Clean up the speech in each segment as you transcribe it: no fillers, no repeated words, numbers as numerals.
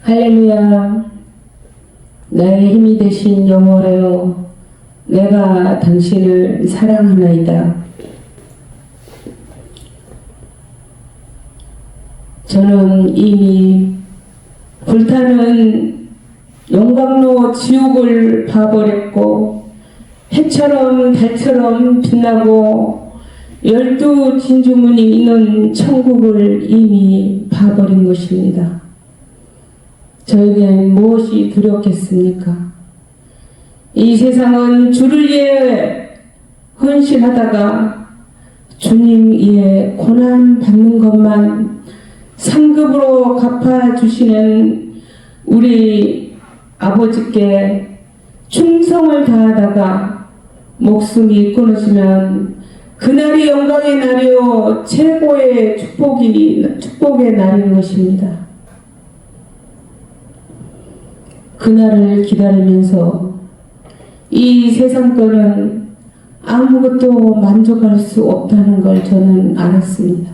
할렐루야. 나의 힘이 되신 여호와여, 내가 당신을 사랑하나이다. 저는 이미 불타는 영광로 지옥을 봐버렸고, 해처럼 달처럼 빛나고 12 진주문이 있는 천국을 이미 봐버린 것입니다. 저에겐 무엇이 두렵겠습니까? 이 세상은 주를 위해 헌신하다가 주님 위에 고난 받는 것만 상급으로 갚아주시는 우리 아버지께 충성을 다하다가 목숨이 끊어지면 그날이 영광의 날이요 최고의 축복의 날인 것입니다. 그날을 기다리면서 이 세상 거는 아무것도 만족할 수 없다는 걸 저는 알았습니다.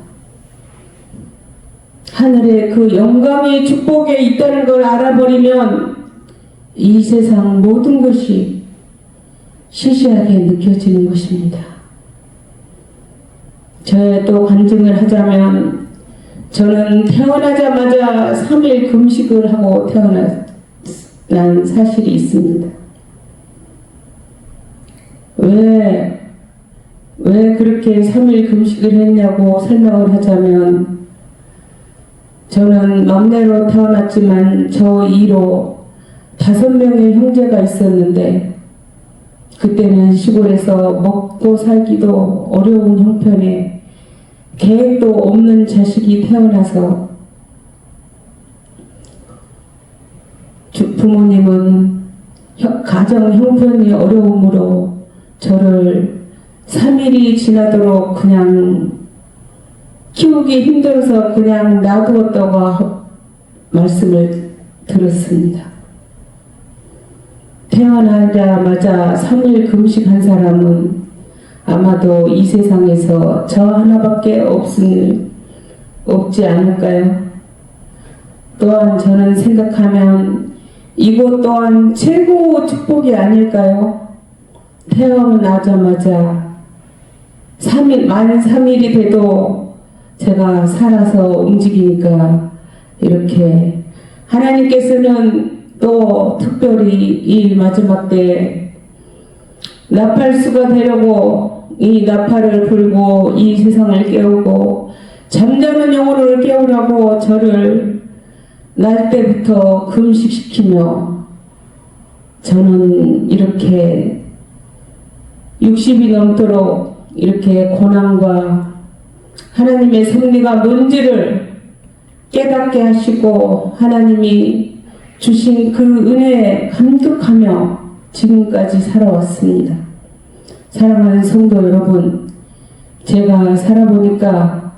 하늘에 그 영광의 축복에 있다는 걸 알아버리면 이 세상 모든 것이 시시하게 느껴지는 것입니다. 저의 또 간증을 하자면, 저는 태어나자마자 3일 금식을 하고 태어난 사실이 있습니다. 왜 그렇게 3일 금식을 했냐고 설명을 하자면, 저는 막내로 태어났지만 저 이로 5명의 형제가 있었는데, 그때는 시골에서 먹고 살기도 어려운 형편에 계획도 없는 자식이 태어나서 부모님은 가정 형편이 어려움으로 저를 3일이 지나도록 그냥 키우기 힘들어서 그냥 놔두었다고 말씀을 들었습니다. 태어나자마자 3일 금식한 사람은 아마도 이 세상에서 저 하나밖에 없지 않을까요? 또한 저는 생각하면 이것 또한 최고 축복이 아닐까요? 태어나자마자 만 3일이 돼도 제가 살아서 움직이니까 이렇게 하나님께서는 또 특별히 이 마지막 때 나팔수가 되려고 이 나팔을 불고 이 세상을 깨우고 잠자는 영혼을 깨우라고 저를 날 때부터 금식시키며, 저는 이렇게 60이 넘도록 이렇게 고난과 하나님의 섭리가 뭔지를 깨닫게 하시고 하나님이 주신 그 은혜에 감격하며 지금까지 살아왔습니다. 사랑하는 성도 여러분, 제가 살아보니까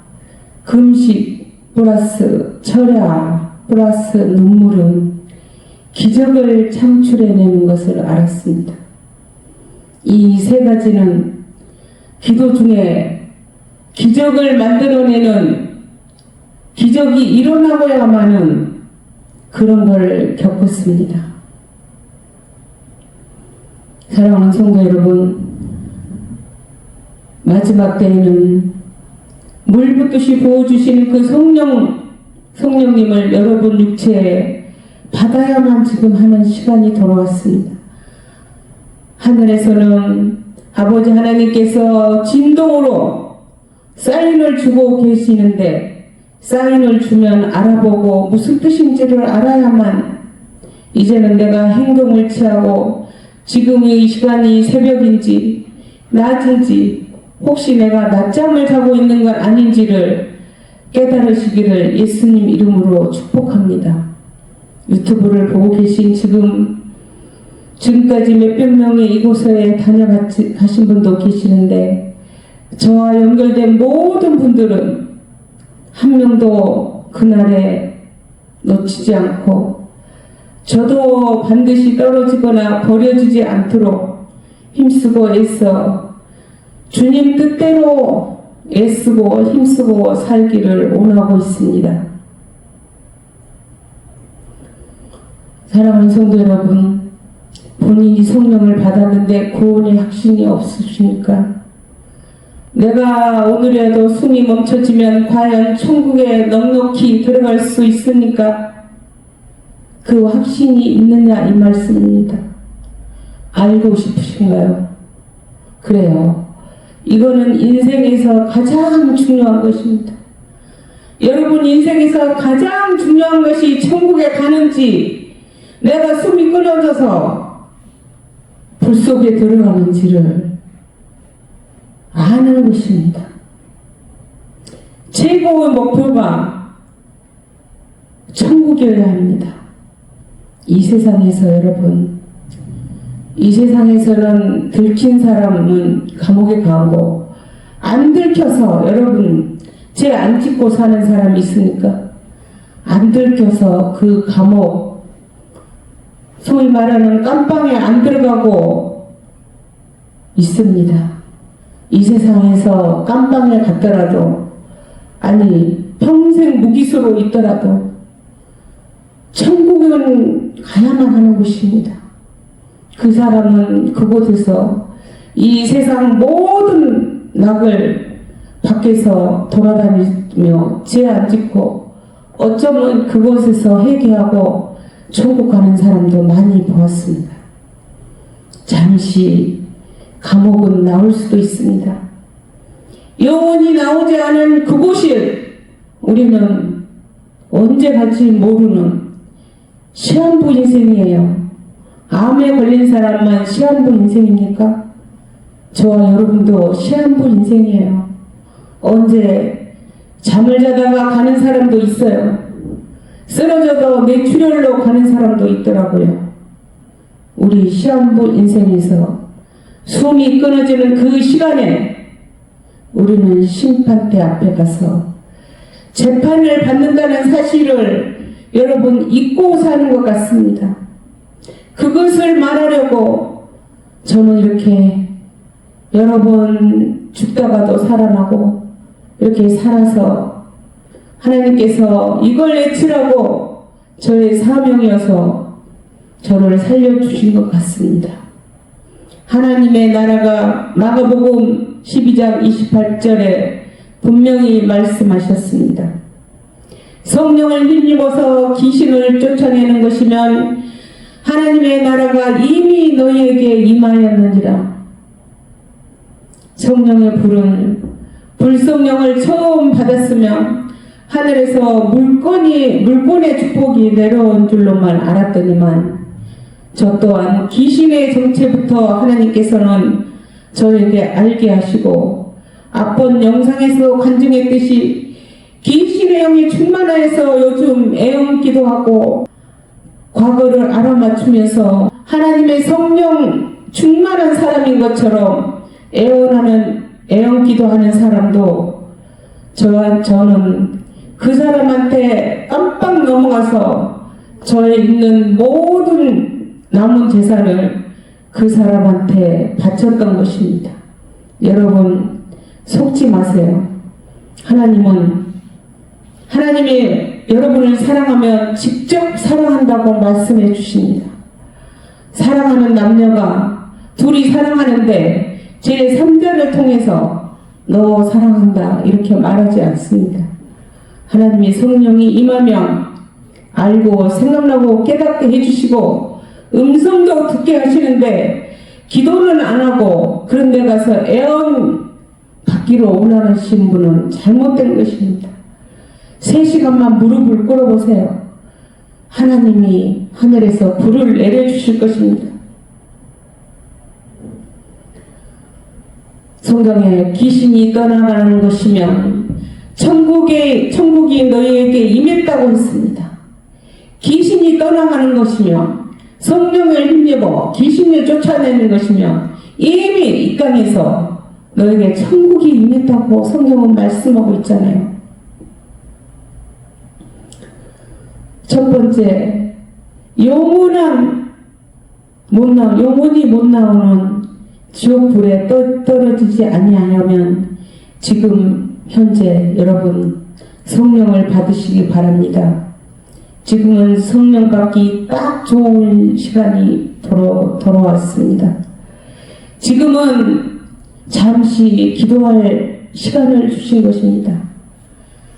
금식 플러스 철야 플러스 눈물은 기적을 창출해내는 것을 알았습니다. 이 세 가지는 기도 중에 기적을 만들어내는, 기적이 일어나고야만은 그런 걸 겪었습니다. 사랑하는 성도 여러분, 마지막 때에는 물 붓듯이 부어주시는 그 성령님을 여러분 육체에 받아야만 지금 하는 시간이 돌아왔습니다. 하늘에서는 아버지 하나님께서 진동으로 사인을 주고 계시는데, 사인을 주면 알아보고 무슨 뜻인지를 알아야만 이제는 내가 행동을 취하고 지금 이 시간이 새벽인지 낮인지 혹시 내가 낮잠을 자고 있는 건 아닌지를 깨달으시기를 예수님 이름으로 축복합니다. 유튜브를 보고 계신 지금까지 몇백 명의 이곳에 다녀가신 분도 계시는데, 저와 연결된 모든 분들은 한 명도 그날에 놓치지 않고 저도 반드시 떨어지거나 버려지지 않도록 힘쓰고 애써 주님 뜻대로 애쓰고 힘쓰고 살기를 원하고 있습니다. 사랑하는 성도 여러분, 본인이 성령을 받았는데 구원의 확신이 없으십니까? 내가 오늘이라도 숨이 멈춰지면 과연 천국에 넉넉히 들어갈 수 있습니까? 그 확신이 있느냐 이 말씀입니다. 알고 싶으신가요? 그래요. 이거는 인생에서 가장 중요한 것입니다. 여러분 인생에서 가장 중요한 것이 천국에 가는지 내가 숨이 끊어져서 불 속에 들어가는지를 아는 것입니다. 최고의 목표가 천국이어야 합니다. 이 세상에서 여러분, 이 세상에서는 들킨 사람은 감옥에 가고 안 들켜서 여러분 죄 안 짓고 사는 사람이 있습니까? 안 들켜서 그 감옥 소위 말하는 깜빵에 안 들어가고 있습니다. 이 세상에서 깜빵에 갔더라도 아니 평생 무기수로 있더라도 천국은 가야만 하는 곳입니다. 그 사람은 그곳에서 이 세상 모든 낙을 밖에서 돌아다니며 죄 안 짓고 어쩌면 그곳에서 회개하고 천국 가는 사람도 많이 보았습니다. 잠시 감옥은 나올 수도 있습니다. 영원히 나오지 않은 그곳이 우리는 언제 갈지 모르는 시한부 인생이에요. 암에 걸린 사람만 시한부 인생입니까? 저와 여러분도 시한부 인생이에요. 언제 잠을 자다가 가는 사람도 있어요. 쓰러져도 뇌출혈로 가는 사람도 있더라고요. 우리 시한부 인생에서 숨이 끊어지는 그 시간에 우리는 심판대 앞에 가서 재판을 받는다는 사실을 여러분 잊고 사는 것 같습니다. 그것을 말하려고 저는 이렇게 여러 번 죽다가도 살아나고 이렇게 살아서 하나님께서 이걸 외치라고 저의 사명이어서 저를 살려주신 것 같습니다. 하나님의 나라가 마가복음 12장 28절에 분명히 말씀하셨습니다. 성령을 힘입어서 귀신을 쫓아내는 것이면 하나님의 나라가 이미 너희에게 임하였느니라. 성령의 불성령을 처음 받았으면 하늘에서 물권의 축복이 내려온 줄로만 알았더니만 저 또한 귀신의 정체부터 하나님께서는 저에게 알게 하시고 앞번 영상에서 간증했듯이 귀신의 영이 충만하여서 요즘 애언기도 하고 과거를 알아맞추면서 하나님의 성령 충만한 사람인 것처럼 애언기도 하는 사람도 저는 그 사람한테 깜빡 넘어가서 저의 있는 모든 남은 재산을 그 사람한테 바쳤던 것입니다. 여러분 속지 마세요. 하나님이 여러분을 사랑하면 직접 사랑한다고 말씀해 주십니다. 사랑하는 남녀가 둘이 사랑하는데 제3자를 통해서 너 사랑한다 이렇게 말하지 않습니다. 하나님의 성령이 임하면 알고 생각나고 깨닫게 해주시고 음성도 듣게 하시는데 기도는 안 하고 그런 데 가서 애언 받기로 원하신 분은 잘못된 것입니다. 3시간만 무릎을 꿇어보세요. 하나님이 하늘에서 불을 내려주실 것입니다. 성경에 귀신이 떠나가는 것이면 천국이 너희에게 임했다고 했습니다. 귀신이 떠나가는 것이며 성령을 힘입어 귀신을 쫓아내는 것이며 이미 이 땅에서 너에게 천국이 임했다고 성경은 말씀하고 있잖아요. 첫 번째, 영원히 못 나오는 지옥불에 떨어지지 아니하려면 지금 현재 여러분 성령을 받으시기 바랍니다. 지금은 성령 받기 딱 좋은 시간이 돌아왔습니다. 지금은 잠시 기도할 시간을 주신 것입니다.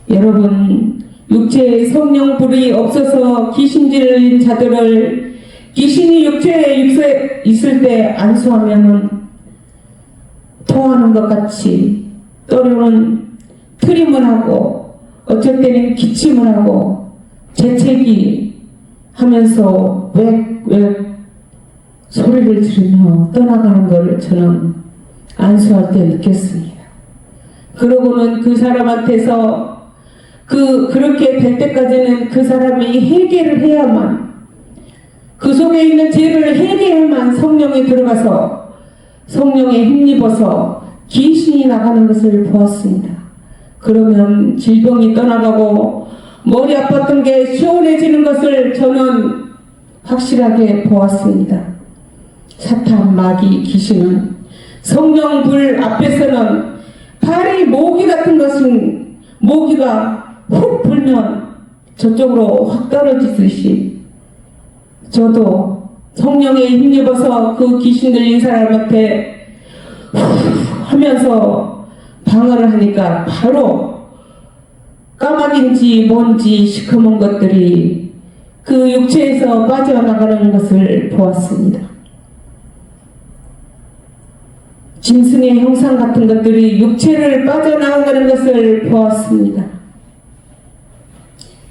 여러분, 육체에 성령 불이 없어서 귀신 들린 자들을 귀신이 육체에 있을 때 안수하면 토하는 것 같이 때로는 트림을 하고 어쩔 때는 기침을 하고 재채기 하면서 왜 소리를 지르며 떠나가는 걸 저는 안수할 때 느꼈습니다. 그러고는 그 사람한테서 그렇게 될 때까지는 그 사람이 해결을 해야만, 그 속에 있는 죄를 해결해야만 성령이 들어가서 성령에 힘입어서 귀신이 나가는 것을 보았습니다. 그러면 질병이 떠나가고 머리 아팠던 게 시원해지는 것을 저는 확실하게 보았습니다. 사탄, 마귀, 귀신은 성령 불 앞에서는 발이 모기 같은 것은 모기가 훅 불면 저쪽으로 확 떨어지듯이 저도 성령에 힘입어서 그 귀신 들린 사람한테 후 하면서 방어를 하니까 바로 까마귀인지 뭔지 시커먼 것들이 그 육체에서 빠져나가는 것을 보았습니다. 짐승의 형상 같은 것들이 육체를 빠져나가는 것을 보았습니다.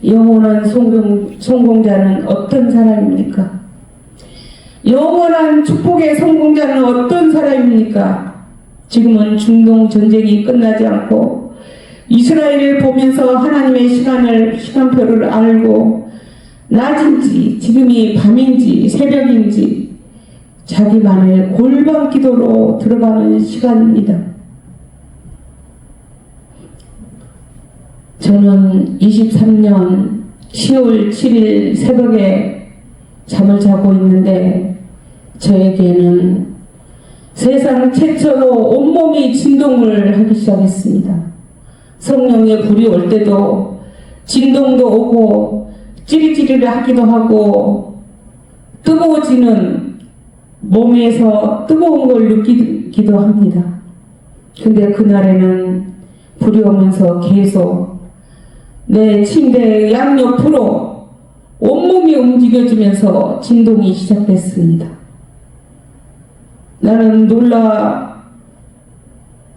영원한 성공자는 어떤 사람입니까? 영원한 축복의 성공자는 어떤 사람입니까? 지금은 중동 전쟁이 끝나지 않고 이스라엘을 보면서 하나님의 시간표를 알고 낮인지 지금이 밤인지 새벽인지 자기만의 골방 기도로 들어가는 시간입니다. 저는 23년 10월 7일 새벽에 잠을 자고 있는데 저에게는 세상 최초로 온몸이 진동을 하기 시작했습니다. 성령의 불이 올 때도 진동도 오고 찌릿찌릿 하기도 하고 뜨거워지는 몸에서 뜨거운 걸 느끼기도 합니다. 근데 그날에는 불이 오면서 계속 내 침대 양옆으로 온몸이 움직여지면서 진동이 시작됐습니다. 나는 놀라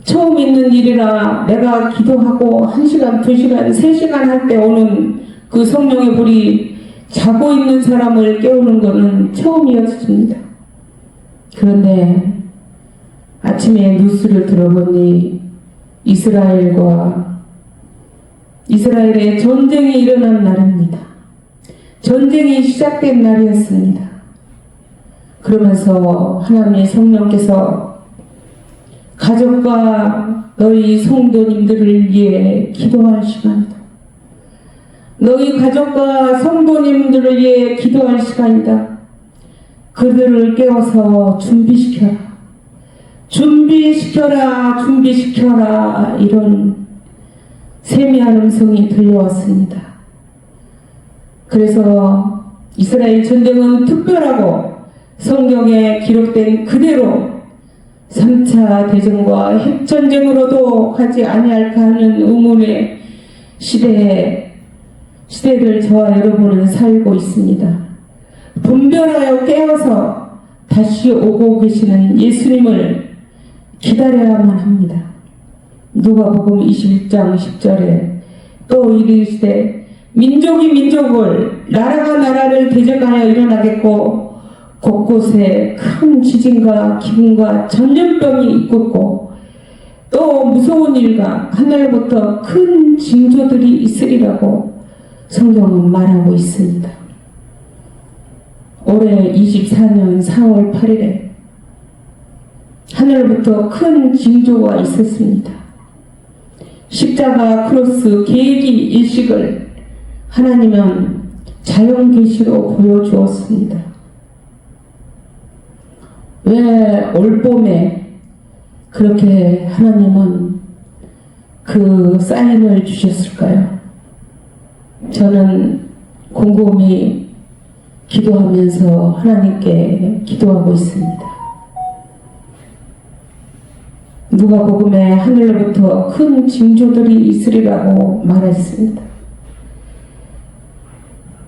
처음 있는 일이라 내가 기도하고 1시간, 2시간, 3시간 할 때 오는 그 성령의 불이 자고 있는 사람을 깨우는 것은 처음이었습니다. 그런데 아침에 뉴스를 들어보니 이스라엘의 전쟁이 일어난 날입니다. 전쟁이 시작된 날이었습니다. 그러면서 하나님의 성령께서 가족과 너희 성도님들을 위해 기도할 시간이다. 너희 가족과 성도님들을 위해 기도할 시간이다. 그들을 깨워서 준비시켜라. 준비시켜라. 이런 세미한 음성이 들려왔습니다. 그래서 이스라엘 전쟁은 특별하고 성경에 기록된 그대로 3차 대전과 핵전쟁으로도 가지 아니할까 하는 의문의 시대를 저와 여러분은 살고 있습니다. 분별하여 깨어서 다시 오고 계시는 예수님을 기다려야만 합니다. 누가복음 21장 10절에 또 이르시되 민족이 민족을 나라가 나라를 대적하여 일어나겠고 곳곳에 큰 지진과 기근과 전염병이 있겠고 또 무서운 일과 하늘부터 큰 징조들이 있으리라고 성경은 말하고 있습니다. 올해 24년 4월 8일에 하늘부터 큰 징조가 있었습니다. 십자가 크로스 계기 일식을 하나님은 자연 계시로 보여주었습니다. 왜 올봄에 그렇게 하나님은 그 사인을 주셨을까요? 저는 곰곰이 기도하면서 하나님께 기도하고 있습니다. 누가복음에 하늘로부터 큰 징조들이 있으리라고 말했습니다.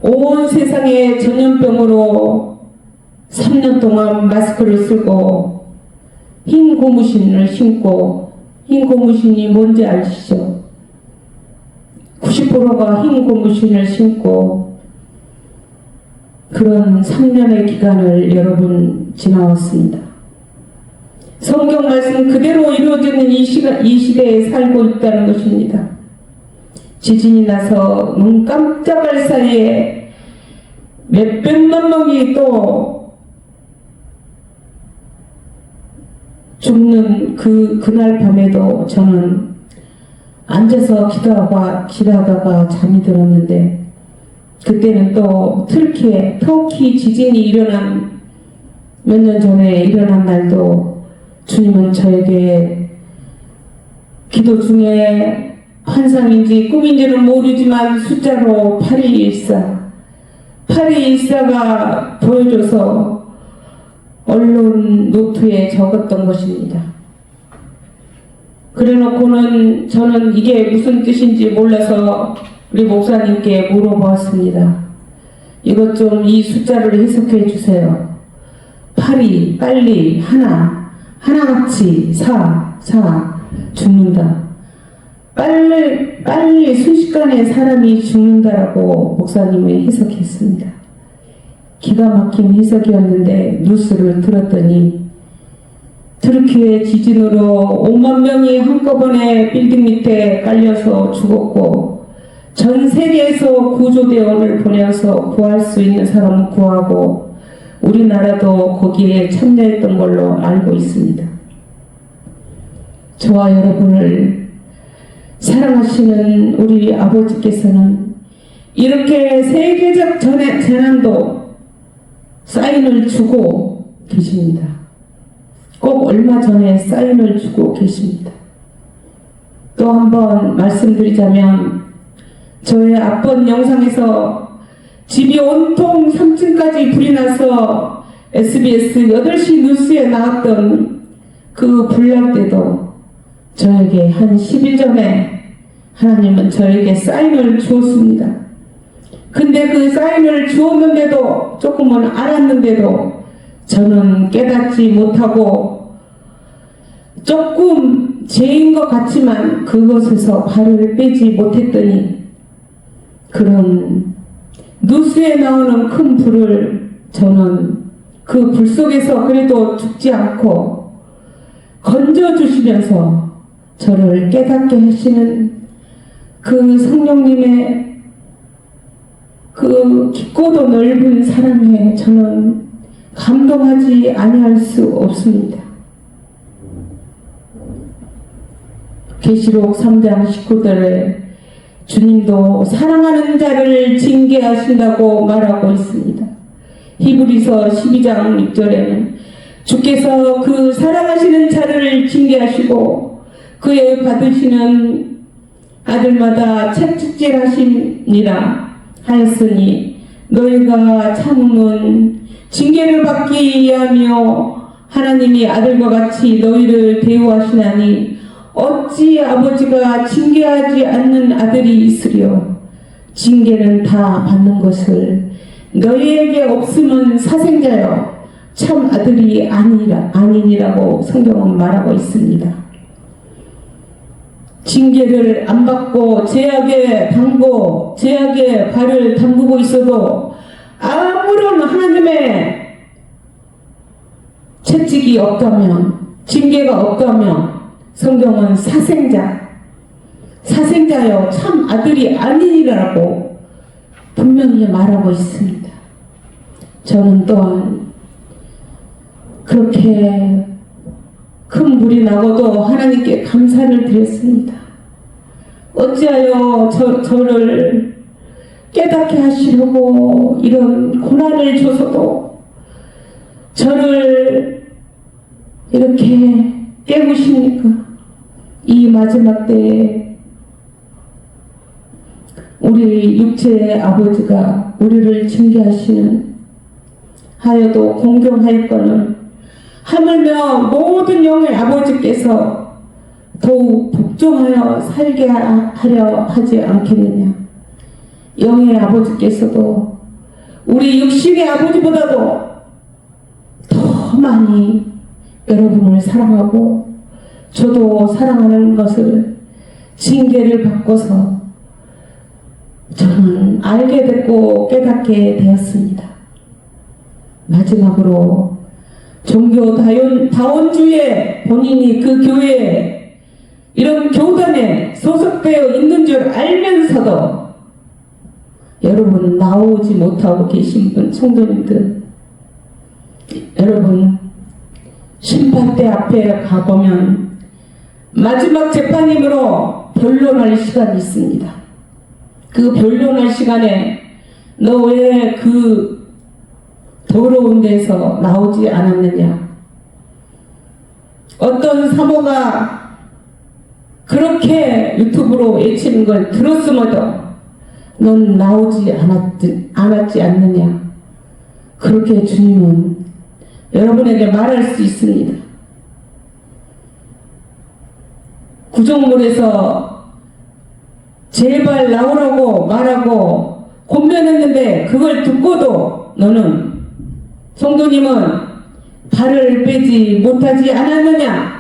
온 세상에 전염병으로 3년 동안 마스크를 쓰고 흰 고무신을 신고, 흰 고무신이 뭔지 아시죠? 90%가 흰 고무신을 신고 그런 3년의 기간을 여러분 지나왔습니다. 성경 말씀 그대로 이루어지는 이 시대에 살고 있다는 것입니다. 지진이 나서 눈 깜짝할 사이에 몇백만 명이 또 죽는 그날 밤에도 저는 앉아서 기도하다가 잠이 들었는데, 그때는 또 터키 지진이 일어난 몇 년 전에 일어난 날도 주님은 저에게 기도 중에 환상인지 꿈인지는 모르지만 숫자로 8214가 보여줘서 언론 노트에 적었던 것입니다. 그래놓고는 저는 이게 무슨 뜻인지 몰라서 우리 목사님께 물어보았습니다. 이것 좀 이 숫자를 해석해 주세요. 82, 빨리, 하나같이, 4, 죽는다. 빨리 순식간에 사람이 죽는다라고 목사님이 해석했습니다. 기가 막힌 해석이었는데 뉴스를 들었더니 터키의 지진으로 5만 명이 한꺼번에 빌딩 밑에 깔려서 죽었고, 전 세계에서 구조대원을 보내서 구할 수 있는 사람은 구하고 우리나라도 거기에 참여했던 걸로 알고 있습니다. 저와 여러분을 사랑하시는 우리 아버지께서는 이렇게 세계적 재난도 사인을 주고 계십니다. 꼭 얼마 전에 사인을 주고 계십니다. 또 한번 말씀드리자면, 저의 앞번 영상에서 집이 온통 3층까지 불이 나서 SBS 8시 뉴스에 나왔던 그 불날 때도 저에게 한 10일 전에 하나님은 저에게 사인을 주었습니다. 근데 그 사인을 주었는데도, 조금은 알았는데도 저는 깨닫지 못하고 조금 죄인 것 같지만 그것에서 발을 빼지 못했더니, 그런 뉴스에 나오는 큰 불을 저는 그 불 속에서 그래도 죽지 않고 건져주시면서 저를 깨닫게 하시는 그 성령님의 그 깊고도 넓은 사랑에 저는 감동하지 아니할 수 없습니다. 계시록 3장 19절에 주님도 사랑하는 자를 징계하신다고 말하고 있습니다. 히브리서 12장 6절에는 주께서 그 사랑하시는 자를 징계하시고 그의 받으시는 아들마다 채찍질하시니라 하였으니, 너희가 참음은 징계를 받기 위하며 하나님이 아들과 같이 너희를 대우하시나니 어찌 아버지가 징계하지 않는 아들이 있으려. 징계는 다 받는 것을 너희에게 없으면 사생자여 참 아들이 아니니라고 성경은 말하고 있습니다. 징계를 안 받고 죄악에 발을 담그고 있어도 아무런 하나님의 채찍이 없다면, 징계가 없다면 성경은 사생자여 참 아들이 아니니라고 분명히 말하고 있습니다. 저는 또한 그렇게 큰 불이 나고도 하나님께 감사를 드렸습니다. 어찌하여 저를 깨닫게 하시려고 이런 고난을 줘서도 저를 이렇게 깨우십니까? 이 마지막 때에 우리 육체의 아버지가 우리를 징계하시는 하여도 공경하였거늘 하물며 모든 영의 아버지께서 더욱 복종하여 살게 하려 하지 않겠느냐. 영의 아버지께서도 우리 육신의 아버지보다도 더 많이 여러분을 사랑하고 저도 사랑하는 것을 징계를 받고서 저는 알게 됐고 깨닫게 되었습니다. 마지막으로 종교 다원주의 본인이 그 교회에 이런 교단에 소속되어 있는 줄 알면서도 여러분 나오지 못하고 계신 분 성도님들, 여러분 심판대 앞에 가보면 마지막 재판임으로 변론할 시간이 있습니다. 그 변론할 시간에 너 왜 그 더러운 데서 나오지 않았느냐. 어떤 사모가 그렇게 유튜브로 외치는 걸 들었음에도 넌 나오지 않았지 않느냐. 그렇게 주님은 여러분에게 말할 수 있습니다. 구정물에서 제발 나오라고 말하고 권면했는데 그걸 듣고도 너는 성도님은 발을 빼지 못하지 않았느냐.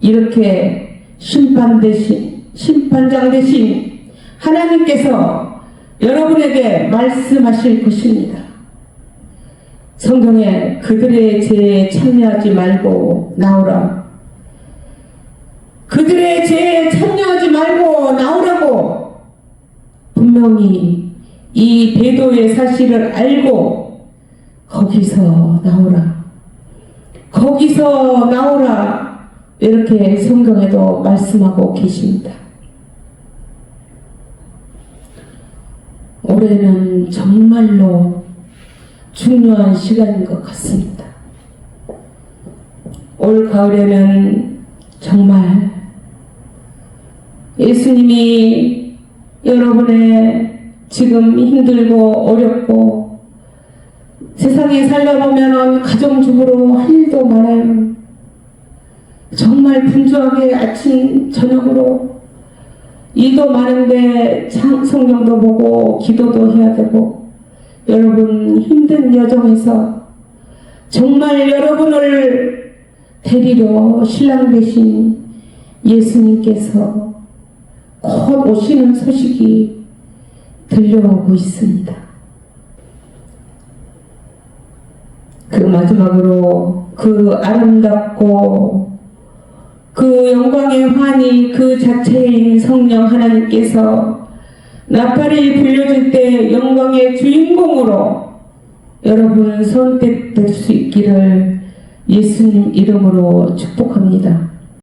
이렇게 심판장 대신 하나님께서 여러분에게 말씀하실 것입니다. 성경에 그들의 죄에 참여하지 말고 나오라. 그들의 죄에 참여하지 말고 나오라고 분명히 이 배도의 사실을 알고 거기서 나오라. 거기서 나오라. 이렇게 성경에도 말씀하고 계십니다. 올해는 정말로 중요한 시간인 것 같습니다. 올 가을에는 정말 예수님이 여러분의 지금 힘들고 어렵고 세상에 살다 보면 가정주부로 할 일도 많아요. 정말 분주하게 아침 저녁으로 일도 많은데 성경도 보고 기도도 해야 되고 여러분 힘든 여정에서 정말 여러분을 데리러 신랑 되신 예수님께서 곧 오시는 소식이 들려오고 있습니다. 그 마지막으로 그 아름답고 그 영광의 환희 그 자체인 성령 하나님께서 나팔이 불려질 때 영광의 주인공으로 여러분 선택될 수 있기를 예수님 이름으로 축복합니다.